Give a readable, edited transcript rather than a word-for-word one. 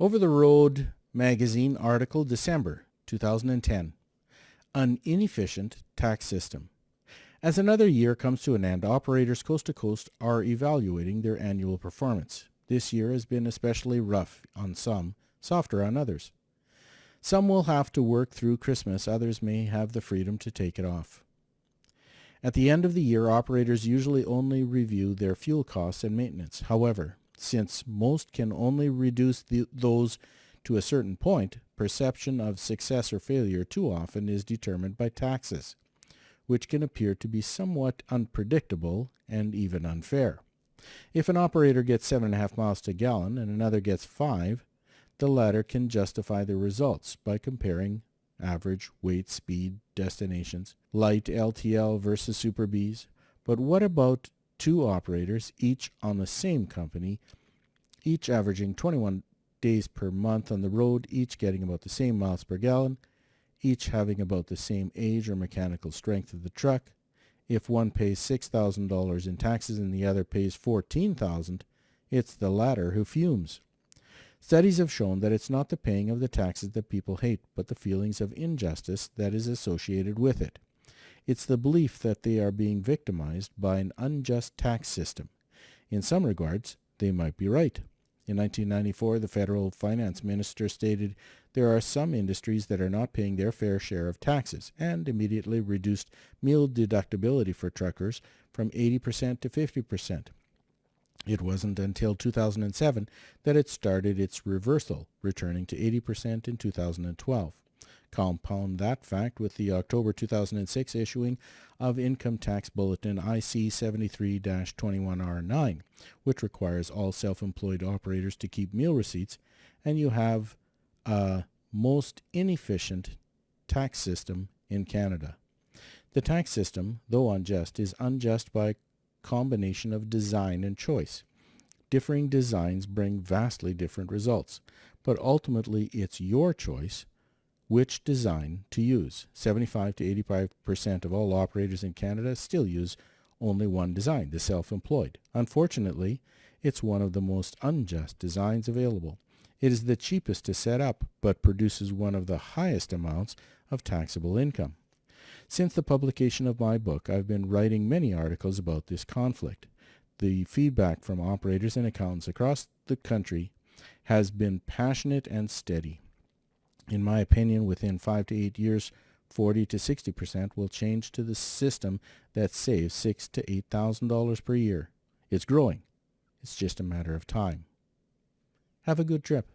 Over the Road magazine article, December 2010. An inefficient tax system. As another year comes to an end, operators coast to coast are evaluating their annual performance. This year has been especially rough on some, softer on others. Some will have to work through Christmas, others may have the freedom to take it off. At the end of the year, operators usually only review their fuel costs and maintenance. However, since most can only reduce those to a certain point, perception of success or failure too often is determined by taxes, which can appear to be somewhat unpredictable and even unfair. If an operator gets 7.5 miles to a gallon and another gets 5, the latter can justify the results by comparing average, weight, speed, destinations, light LTL versus Super Bs. But what about two operators, each on the same company, each averaging 21 days per month on the road, each getting about the same miles per gallon, each having about the same age or mechanical strength of the truck? If one pays $6,000 in taxes and the other pays $14,000, it's the latter who fumes. Studies have shown that it's not the paying of the taxes that people hate, but the feelings of injustice that is associated with it. It's the belief that they are being victimized by an unjust tax system. In some regards, they might be right. In 1994, the federal finance minister stated there are some industries that are not paying their fair share of taxes, and immediately reduced meal deductibility for truckers from 80% to 50%. It wasn't until 2007 that it started its reversal, returning to 80% in 2012. Compound that fact with the October 2006 issuing of Income Tax Bulletin IC 73-21R9, which requires all self-employed operators to keep meal receipts, and you have a most inefficient tax system in Canada. The tax system, though unjust, is unjust by combination of design and choice. Differing designs bring vastly different results, but ultimately it's your choice which design to use. 75 to 85% of all operators in Canada still use only one design, the self-employed. Unfortunately, it's one of the most unjust designs available. It is the cheapest to set up, but produces one of the highest amounts of taxable income. Since the publication of my book, I've been writing many articles about this conflict. The feedback from operators and accountants across the country has been passionate and steady. In my opinion, within 5 to 8 years, 40 to 60% will change to the system that saves $6,000 to $8,000 per year. It's growing. It's just a matter of time. Have a good trip.